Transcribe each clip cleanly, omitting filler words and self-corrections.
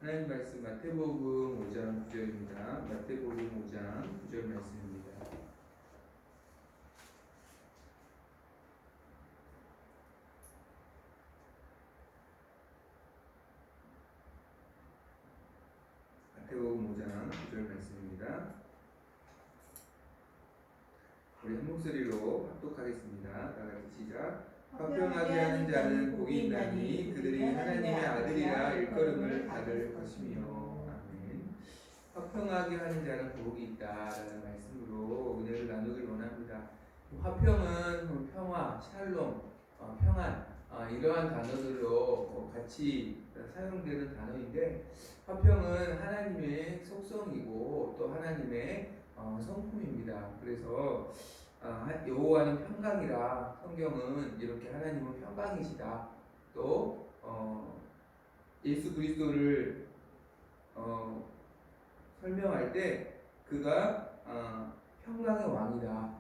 하나님 말씀 마태복음 5장 9절입니다. 마태복음 5장 9절 말씀입니다. 마태복음 5장 9절 말씀입니다. 우리 한 목소리로 합독하겠습니다. 다같이 시작. 화평하게 하는 자는 복이 있나니 그들이 하나님의 아들이라 일컬음을 받을 것이며. 아멘. 화평하게 하는 자는 복이 있다라는 말씀으로 은혜를 나누길 원합니다. 화평은 평화, 샬롬, 평안, 이러한 단어들로 같이 사용되는 단어인데, 화평은 하나님의 속성이고 또 하나님의 성품입니다. 그래서 여호와는 평강이라 성경은 이렇게 하나님은 평강이시다. 또 예수 그리스도를 설명할 때 그가 평강의 왕이다,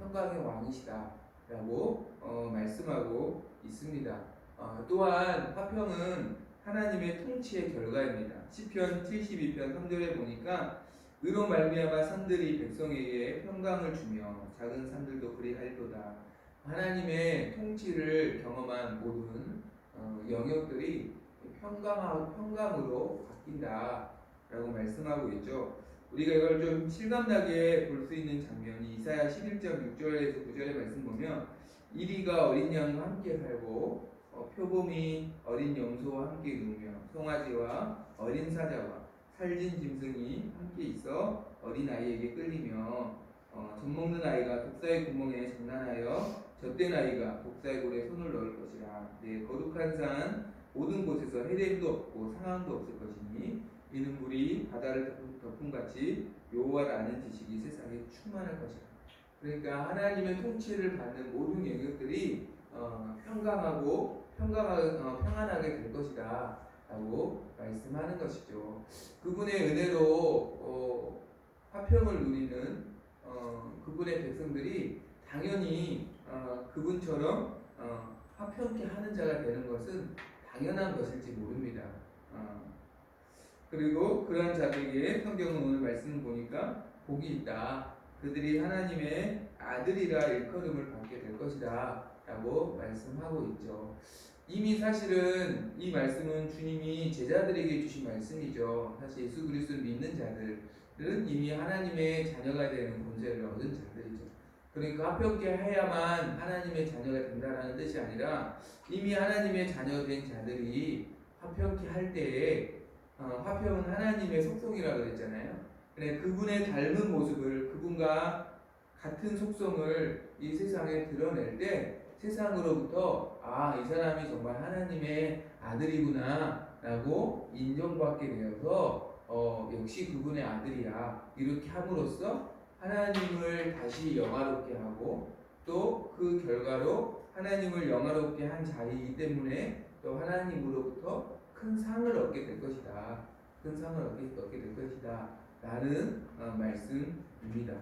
평강의 왕이시다라고 말씀하고 있습니다. 또한 화평은 하나님의 통치의 결과입니다. 시편 72편 3절에 보니까 의로 말미암아 산들이 백성에게 평강을 주며 작은 산들도 그리할도다. 하나님의 통치를 경험한 모든 영역들이 평강으로 바뀐다라고 말씀하고 있죠. 우리가 이걸 좀 실감나게 볼 수 있는 장면이 이사야 11장 6절에서 9절의 말씀 보면, 이리가 어린 양과 함께 살고 표범이 어린 염소와 함께 누우며 송아지와 어린 사자와 살진 짐승이 함께 있어 어린 아이에게 끌리며 젖먹는 아이가 독사의 구멍에 장난하여 젖된 아이가 독사의 골에 손을 넣을 것이라. 내 거룩한 산 모든 곳에서 해됨도 없고 상함도 없을 것이니 이는 물이 바다를 덮음같이 여호와를 아는 지식이 세상에 충만할 것이라. 그러니까 하나님의 통치를 받는 모든 영역들이 평강하고 평안하게 될 것이다 라고 말씀하는 것이죠. 그분의 은혜로 화평을 누리는 그분의 백성들이 당연히 그분처럼 화평케 하는 자가 되는 것은 당연한 것일지 모릅니다. 그리고 그러한 자들에게 성경은 오늘 말씀을 보니까 복이 있다, 그들이 하나님의 아들이라 일컬음을 받게 될 것이다 라고 말씀하고 있죠. 이미 사실은 이 말씀은 주님이 제자들에게 주신 말씀이죠. 사실 예수 그리스도를 믿는 자들은 이미 하나님의 자녀가 되는 권세를 얻은 자들이죠. 그러니까 화평케 해야만 하나님의 자녀가 된다는 뜻이 아니라 이미 하나님의 자녀 된 자들이 화평케 할 때에 화평은 하나님의 속성이라고 그랬잖아요. 그래, 그분의 닮은 모습을, 그분과 같은 속성을 이 세상에 드러낼 때 세상으로부터 이 사람이 정말 하나님의 아들이구나 라고 인정받게 되어서 역시 그분의 아들이야 이렇게 함으로써 하나님을 다시 영화롭게 하고, 또 그 결과로 하나님을 영화롭게 한 자이기 때문에 또 하나님으로부터 큰 상을 얻게 될 것이다, 큰 상을 얻게 될 것이다 라는 말씀입니다.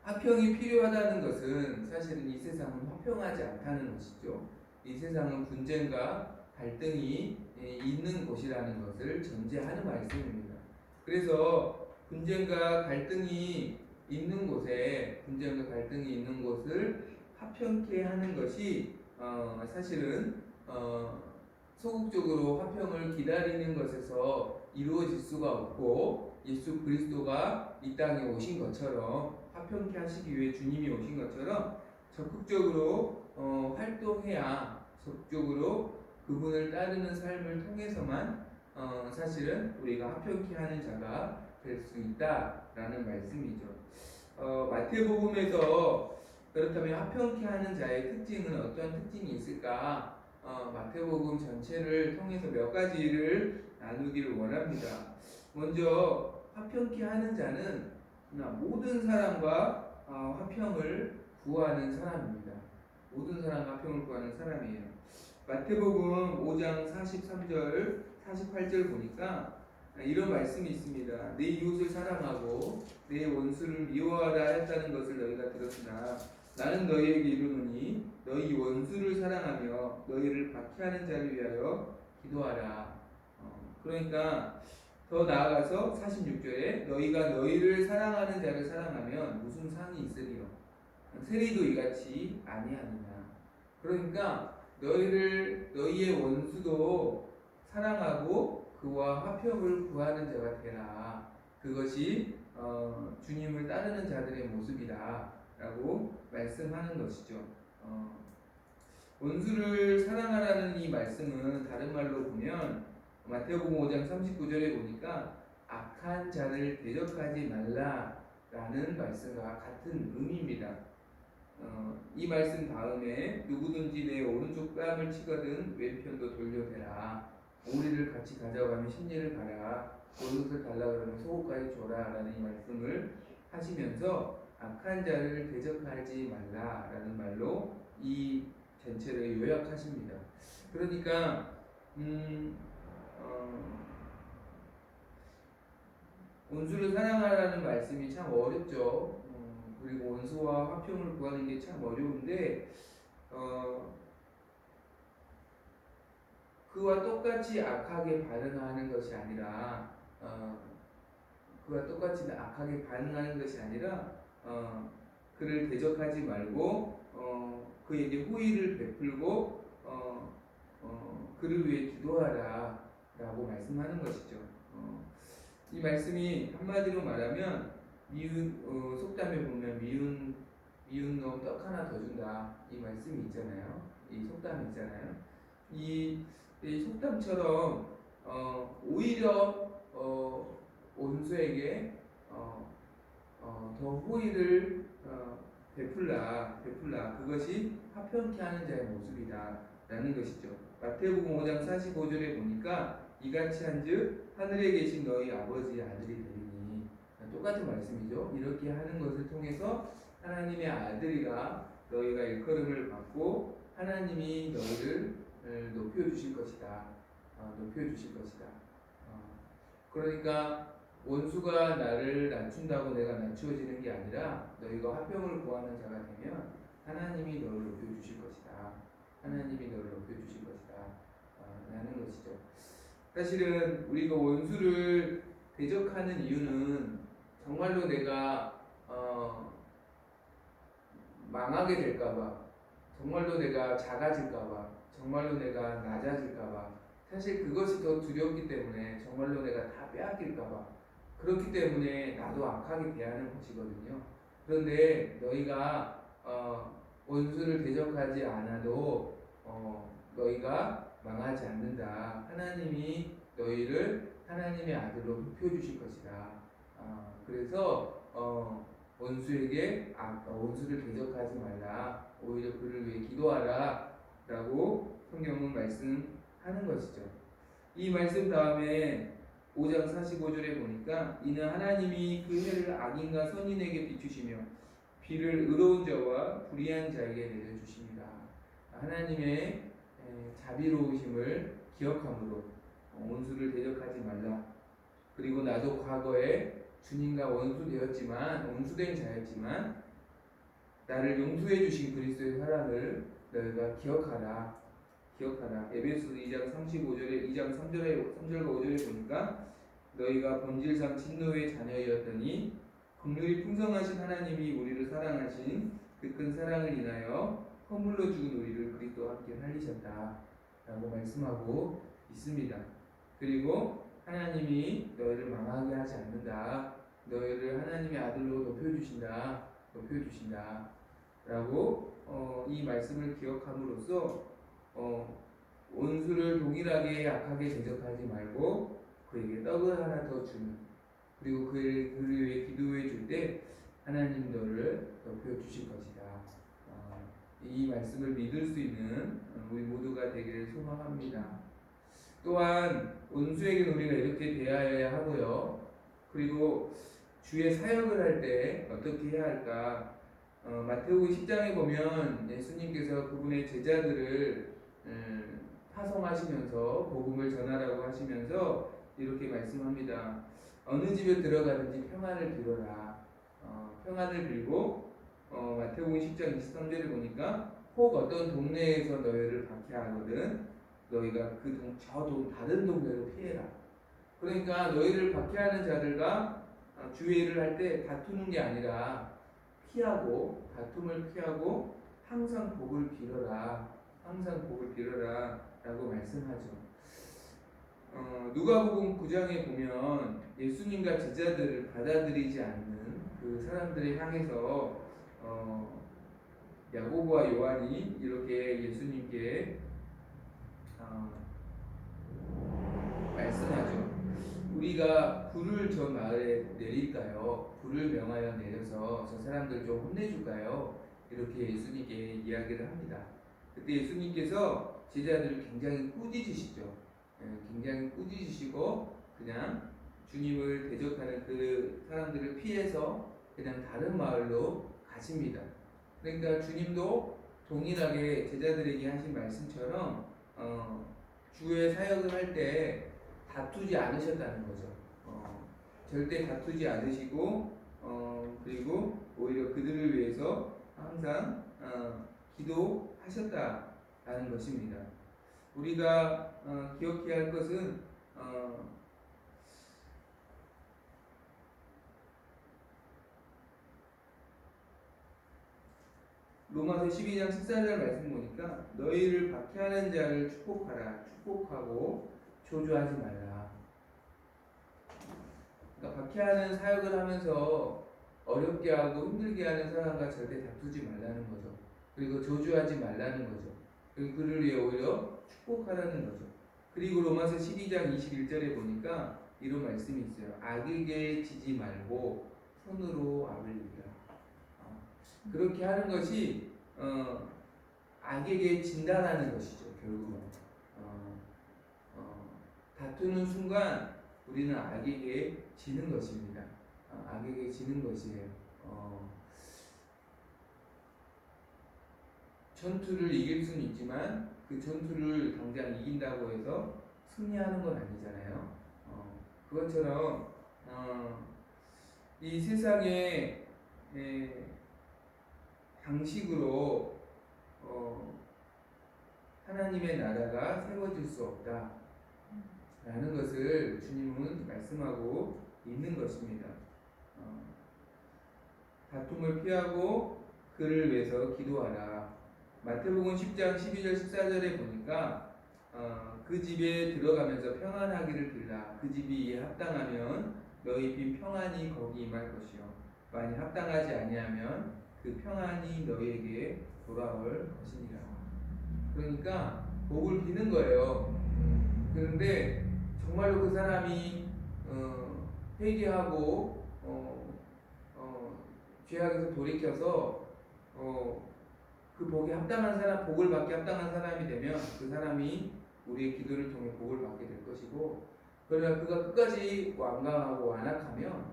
화평이 필요하다는 것은 사실은 이 세상은 화평하지 않다는 것이죠. 이 세상은 분쟁과 갈등이 있는 곳이라는 것을 전제하는 말씀입니다. 그래서 분쟁과 갈등이 있는 곳을 화평케 하는 것이 사실은 소극적으로 화평을 기다리는 것에서 이루어질 수가 없고, 예수 그리스도가 이 땅에 오신 것처럼 화평케 하시기 위해 주님이 오신 것처럼 적극적으로 활동해야, 적극적으로 그분을 따르는 삶을 통해서만 사실은 우리가 화평케 하는 자가 될 수 있다라는 말씀이죠. 마태복음에서 그렇다면 화평케 하는 자의 특징은 어떤 특징이 있을까? 마태복음 전체를 통해서 몇 가지를 나누기를 원합니다. 먼저 화평케 하는 자는 모든 사람과 화평을 구하는 사람입니다. 모든 사람과 화평을 구하는 사람이에요. 마태복음 5장 43절 48절 보니까 이런 말씀이 있습니다. 내 이웃을 사랑하고 내 원수를 미워하라 했다는 것을 너희가 들었으나 나는 너희에게 이르노니 너희 원수를 사랑하며 너희를 박해하는 자를 위하여 기도하라. 그러니까 더 나아가서 46절에 너희가 너희를 사랑하는 자를 사랑하면 무슨 상이 있으리요? 세리도 이같이 아니하느냐. 그러니까 너희의 원수도 사랑하고 그와 화평을 구하는 자가 되라. 그것이 주님을 따르는 자들의 모습이다라고 말씀하는 것이죠. 원수를 사랑하라는 이 말씀은 다른 말로 보면 마태복음 5장 39절에 보니까 악한 자를 대적하지 말라라는 말씀과 같은 의미입니다. 이 말씀 다음에 누구든지 내 오른쪽 뺨을 치거든 왼편도 돌려대라. 오리를 같이 가져가면 십리를 가라. 옷을 달라 그러면 속옷까지 줘라 라는 이 말씀을 하시면서 악한 자를 대적하지 말라라는 말로 이 전체를 요약하십니다. 그러니까 원수를 사랑하라는 말씀이 참 어렵죠. 그리고 원수와 화평을 구하는 게 참 어려운데 그와 똑같이 악하게 반응하는 것이 아니라 그와 똑같이 악하게 반응하는 것이 아니라 그를 대적하지 말고 그에게 호의를 베풀고 그를 위해 기도하라 라고 말씀하는 것이죠. 이 말씀이 한마디로 말하면 속담에 보면 미운 놈 떡 하나 더 준다 이 말씀이 있잖아요. 이 속담이 있잖아요. 이 속담처럼 오히려 온수에게 더 호의를 베풀라 그것이 화평케 하는 자의 모습이다라는 것이죠. 마태복음 5장 45절에 보니까 이같이 한즉 하늘에 계신 너희 아버지의 아들이 되리니 똑같은 말씀이죠. 이렇게 하는 것을 통해서 하나님의 아들이라 너희가 일컬음을 받고 하나님이 너희를 높여주실 것이다. 높여주실 것이다. 그러니까 원수가 나를 낮춘다고 내가 낮추어지는 게 아니라 너희가 화평을 구하는 자가 되면 하나님이 너를 높여주실 것이다. 하나님이 너를 높여주실 것이다. 라는 것이죠. 사실은 우리가 원수를 대적하는 이유는 정말로 내가 망하게 될까봐, 정말로 내가 작아질까봐, 정말로 내가 낮아질까봐, 사실 그것이 더 두렵기 때문에 정말로 내가 다 빼앗길까봐 그렇기 때문에 나도 악하게 대하는 것이거든요. 그런데 너희가 원수를 대적하지 않아도 너희가 망하지 않는다. 하나님이 너희를 하나님의 아들로 높여주실 것이다. 그래서 원수를 대적하지 말라. 오히려 그를 위해 기도하라. 라고 성경은 말씀하는 것이죠. 이 말씀 다음에 5장 45절에 보니까 이는 하나님이 그 해를 악인과 선인에게 비추시며 비를 의로운 자와 불의한 자에게 내려주십니다. 하나님의 자비로우심을 기억함으로 원수를 대적하지 말라. 그리고 나도 과거에 주님과 원수된 자였지만 나를 용서해 주신 그리스도의 사랑을 너희가 기억하라. 에베소 2장 35절에 2장 3절과 5절에 보니까 너희가 본질상 진노의 자녀였더니 긍휼이 풍성하신 하나님이 우리를 사랑하신 그 큰 사랑을 인하여 허물로 죽은 우리를 그리스도와 함께 살리셨다 라고 말씀하고 있습니다. 그리고 하나님이 너희를 망하게 하지 않는다. 너희를 하나님의 아들로 높여주신다 라고 이 말씀을 기억함으로써 원수를 동일하게 약하게 대적하지 말고 그에게 떡을 하나 더 주는, 그리고 그를 위해 기도해 줄 때 하나님 너를 높여주실 것이다. 이 말씀을 믿을 수 있는 우리 모두가 되기를 소망합니다. 또한 원수에게 우리가 이렇게 대하여야 하고요. 그리고 주의 사역을 할 때 어떻게 해야 할까? 마태복음 10장에 보면 예수님께서 그분의 제자들을 파송하시면서 복음을 전하라고 하시면서 이렇게 말씀합니다. 어느 집에 들어가든지 평안을 빌어라. 평안을 빌고 마태복음 10장 23절을 보니까 혹 어떤 동네에서 너희를 박해하거든 너희가 다른 동네로 피해라. 그러니까 너희를 박해하는 자들과 주의를 할 때 다투는 게 아니라 다툼을 피하고 항상 복을 빌어라. 항상 복을 빌어라. 라고 말씀하죠. 누가복음 9장에 보면 예수님과 제자들을 받아들이지 않는 그 사람들을 향해서 야고보와 요한이 이렇게 예수님께 말씀하죠. 우리가 불을 저 마을에 내릴까요? 불을 명하여 내려서 저 사람들 좀 혼내줄까요? 이렇게 예수님께 이야기를 합니다. 그때 예수님께서 제자들을 굉장히 꾸짖으시죠. 굉장히 꾸짖으시고 그냥 주님을 대적하는 그 사람들을 피해서 그냥 다른 마을로 가십니다. 그러니까 주님도 동일하게 제자들에게 하신 말씀처럼 주의 사역을 할 때 다투지 않으셨다는 거죠. 절대 다투지 않으시고 그리고 오히려 그들을 위해서 항상 기도하셨다라는 것입니다. 우리가 기억해야 할 것은 로마서 12장 14절 말씀 보니까 너희를 박해하는 자를 축복하라. 축복하고 조주하지 말라. 그러니까 박해하는 사역을 하면서 어렵게 하고 힘들게 하는 사람과 절대 다투지 말라는 거죠. 그리고 조주하지 말라는 거죠. 그리고 그를 위해 오히려 축복하라는 거죠. 그리고 로마서 12장 21절에 보니까 이런 말씀이 있어요. 악에게 지지 말고 손으로 악을 이기라. 그렇게 하는 것이 악에게 진다라는 것이죠. 결국은 다투는 순간 우리는 악에게 지는 것입니다. 악에게 지는 것이에요. 전투를 이길 수는 있지만 그 전투를 당장 이긴다고 해서 승리하는 건 아니잖아요. 그것처럼 이 세상에 방식으로 하나님의 나라가 세워질 수 없다 라는 것을 주님은 말씀하고 있는 것입니다. 다툼을 피하고 그를 위해서 기도하라. 마태복음 10장 12절 14절에 보니까 그 집에 들어가면서 평안하기를 빌라. 그 집이 이에 합당하면 너희 빈 평안이 거기 임할 것이요 만일 합당하지 아니하면 그 평안이 너희에게 돌아올 것이니라. 그러니까 복을 비는 거예요. 그런데 정말로 그 사람이 회개하고 죄악에서 돌이켜서 그 복에 합당한 사람, 복을 받기 합당한 사람이 되면 그 사람이 우리의 기도를 통해 복을 받게 될 것이고, 그러나 그가 끝까지 완강하고 완악하면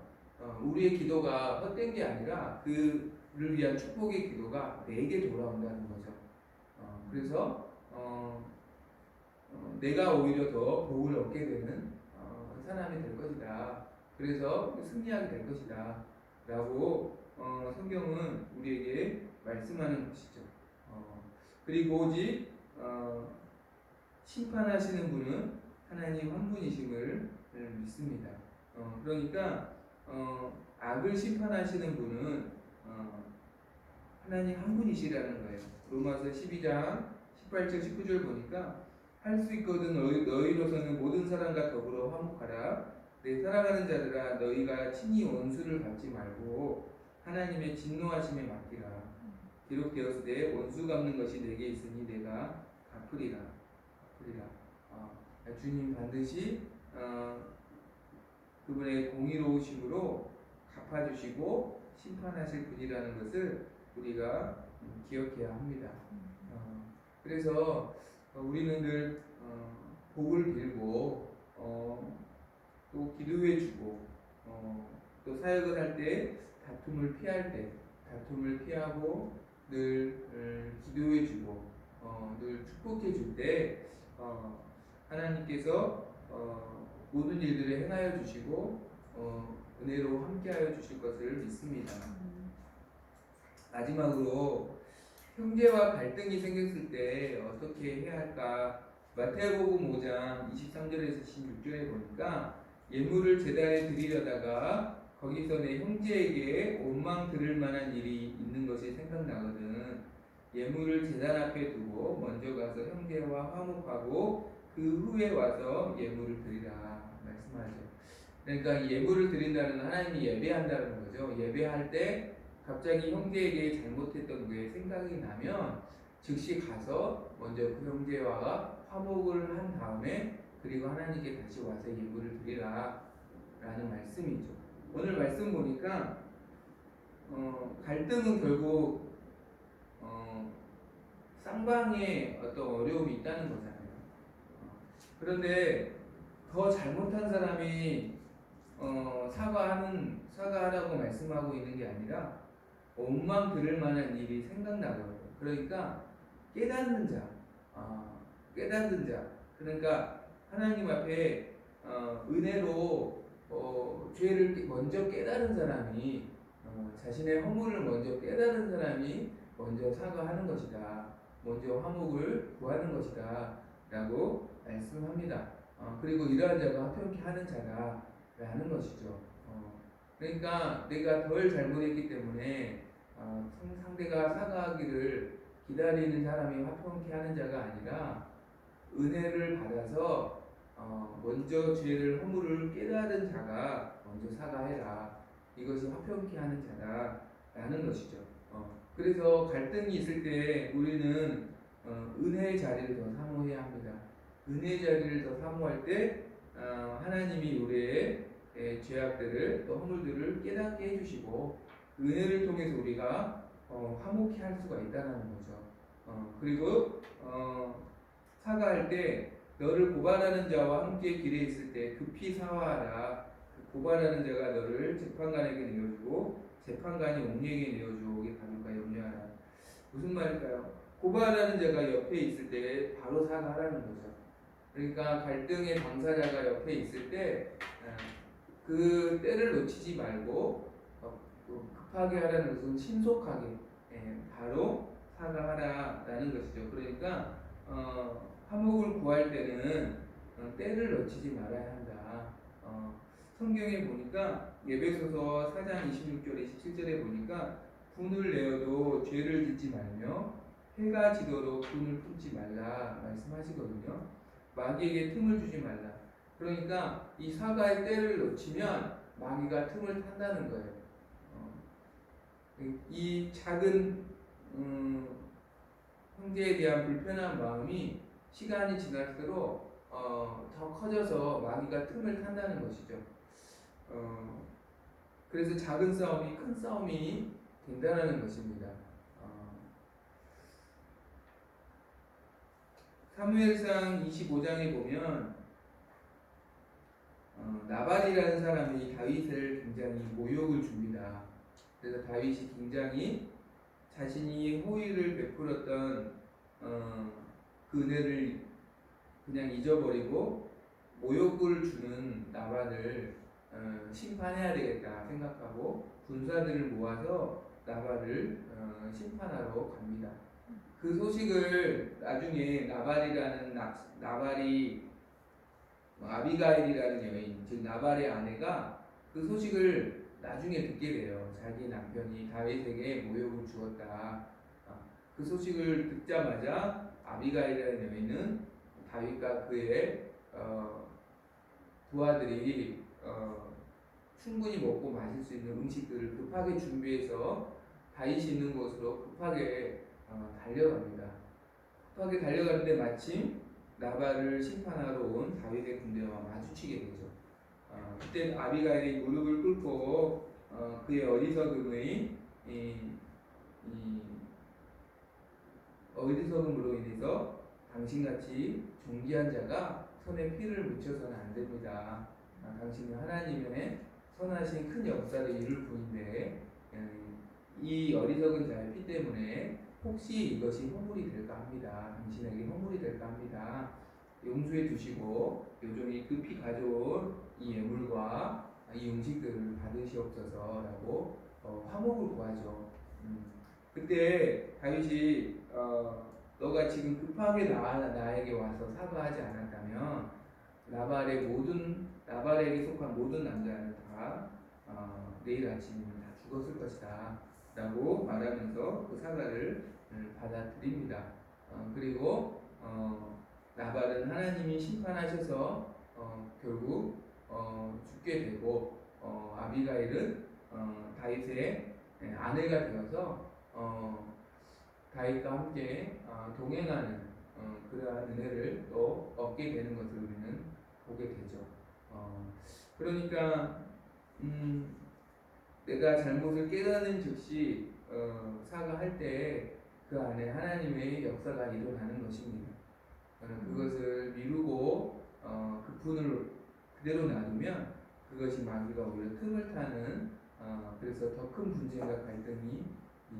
우리의 기도가 헛된 게 아니라 그를 위한 축복의 기도가 내게 돌아온다는 거죠. 그래서 내가 오히려 더 복을 얻게 되는 사람이 될 것이다. 그래서 승리하게 될 것이다. 라고 성경은 우리에게 말씀하는 것이죠. 그리고 오직 심판하시는 분은 하나님 한 분이심을 믿습니다. 그러니까 악을 심판하시는 분은 하나님 한 분이시라는 거예요. 로마서 12장 18절 19절 보니까 할 수 있거든 너희로서는 모든 사람과 더불어 화목하라. 내 사랑하는 자들아 너희가 친히 원수를 갚지 말고 하나님의 진노하심에 맡기라. 기록되었으되 원수 갚는 것이 내게 있으니 내가 갚으리라. 주님 반드시 그분의 공의로우심으로 갚아주시고 심판하실 분이라는 것을 우리가 기억해야 합니다. 그래서 우리는 늘 복을 빌고 또 기도해주고 또 사역을 할 때 다툼을 피하고 늘 기도해주고 늘 축복해줄 때 하나님께서 모든 일들을 행하여 주시고 은혜로 함께하여 주실 것을 믿습니다. 마지막으로 형제와 갈등이 생겼을 때 어떻게 해야 할까 마태복음 5장 23절에서 16절에 보니까 예물을 제단에 드리려다가 거기서 내 형제에게 원망 들을 만한 일이 있는 것이 생각나거든. 예물을 제단 앞에 두고 먼저 가서 형제와 화목하고 그 후에 와서 예물을 드리라 말씀하죠. 그러니까 예물을 드린다는 하나님이 예배한다는 거죠. 예배할 때 갑자기 형제에게 잘못했던 게 생각이 나면 즉시 가서 먼저 그 형제와 화목을 한 다음에 그리고 하나님께 다시 와서 예물을 드리라 라는 말씀이죠. 오늘 말씀 보니까 갈등은 결국 쌍방에 어떤 어려움이 있다는 거잖아요. 그런데 더 잘못한 사람이 사과하라고 말씀하고 있는 게 아니라 원망 들을 만한 일이 생각나거든요. 그러니까 깨닫는 자, 깨닫는 자. 그러니까 하나님 앞에 은혜로 죄를 먼저 깨달은 사람이 자신의 허물을 먼저 깨달은 사람이 먼저 사과하는 것이다. 먼저 화목을 구하는 것이다. 라고 말씀합니다. 그리고 이러한 자가 화평케 하는 자다라는 것이죠. 그러니까 내가 덜 잘못했기 때문에 상대가 사과하기를 기다리는 사람이 화평케 하는 자가 아니라 은혜를 받아서 먼저 죄를 허물을 깨달은 자가 먼저 사과해라. 이것이 화평케 하는 자다라는 것이죠. 그래서 갈등이 있을 때 우리는 은혜의 자리를 더 사모해야 합니다. 은혜의 자리를 더 사모할 때 하나님이 우리의 죄악들을 또 허물들을 깨닫게 해주시고 은혜를 통해서 우리가 화목케 할 수가 있다는 거죠. 그리고 사과할 때 너를 고발하는 자와 함께 길에 있을 때 급히 사과하라. 고발하는 자가 너를 재판관에게 내어주고 재판관이 옥리에게 내어주게 하니까 염려하라. 무슨 말일까요? 고발하는 자가 옆에 있을 때 바로 사과하라는 거죠. 그러니까 갈등의 당사자가 옆에 있을 때 그 때를 놓치지 말고 급하게 하라는 것은 신속하게 바로 사과하라라는 것이죠. 그러니까 화목을 구할 때는 때를 놓치지 말아야 한다. 성경에 보니까 에베소서 4장 26절에 17절에 보니까 분을 내어도 죄를 짓지 말며 해가 지도록 분을 품지 말라 말씀하시거든요. 마귀에게 틈을 주지 말라. 그러니까 이 사과의 때를 놓치면 마귀가 틈을 탄다는 거예요. 이 작은 형제에 대한 불편한 마음이 시간이 지날수록 더 커져서 마귀가 틈을 탄다는 것이죠. 그래서 작은 싸움이 큰 싸움이 된다는 것입니다. 사무엘상 25장에 보면 나발이라는 사람이 다윗을 굉장히 모욕을 줍니다. 그래서 다윗이 굉장히 자신이 호의를 베풀었던 그 은혜를 그냥 잊어버리고 모욕을 주는 나발을 심판해야 되겠다 생각하고 군사들을 모아서 나발을 심판하러 갑니다. 그 소식을 나중에 나발이 아비가일이라는 여인, 즉 나발의 아내가 그 소식을 나중에 듣게 돼요. 자기 남편이 다윗에게 모욕을 주었다. 그 소식을 듣자마자 아비가일이라는 여인은 다윗과 그의 부하들이 충분히 먹고 마실 수 있는 음식들을 급하게 준비해서 다윗이 있는 곳으로 급하게 달려갑니다. 급하게 달려가는데 마침 나발을 심판하러 온 다윗의 군대와 마주치게 되죠. 그때 아비가일이 무릎을 꿇고 그의 어리석음으로 인해서 당신같이 존귀한 자가 손에 피를 묻혀서는 안 됩니다. 당신은 하나님의 선하신 큰 역사를 이룰 분인데 이 어리석은 자의 피 때문에 혹시 이것이 허물이 될까 합니다. 당신에게 허물이 될까 합니다. 용서해 주시고 요종이 급히 가져온 이 예물과 이 음식들을 받으시옵소서라고 화목을 구하죠. 그때 다윗이 너가 지금 급하게 나에게 와서 사과하지 않았다면 나발에게 속한 모든 남자는 다 내일 아침이면 다 죽었을 것이다 라고 말하면서 그 사과를 받아들입니다. 그리고 나발은 하나님이 심판하셔서 결국 죽게 되고 아비가일은 다윗의 아내가 되어서 다윗과 함께 동행하는 그러한 은혜를 또 얻게 되는 것을 우리는 보게 되죠. 그러니까 내가 잘못을 깨닫는 즉시 사과할 때 그 안에 하나님의 역사가 일어나는 것입니다. 그것을 미루고 그 분을 그대로 놔두면 그것이 마귀가 오히려 틈을 타는 그래서 더 큰 분쟁과 갈등이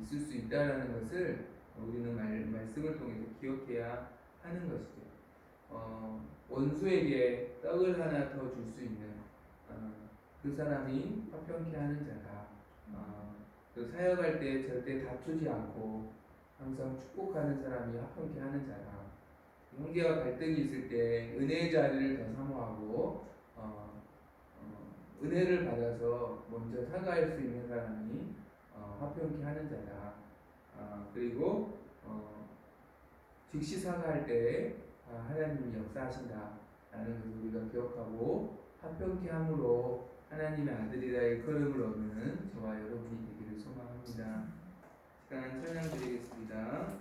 있을 수 있다는 것을 우리는 말씀을 통해서 기억해야 하는 것이죠. 원수에게 떡을 하나 더 줄 수 있는 그 사람이 화평케 하는 자다. 그 사역할 때 절대 다투지 않고 항상 축복하는 사람이 화평케 하는 자다. 형제와 갈등이 있을 때 은혜의 자리를 더 사모하고 은혜를 받아서 먼저 사과할 수 있는 사람이 화평케 하는 자다. 그리고 즉시 사과할 때 하나님이 역사하신다라는 것을 우리가 기억하고 화평케 함으로 하나님의 아들이라 일컬음을 얻는 저와 여러분이 되기를 소망합니다. 시간 찬양 드리겠습니다.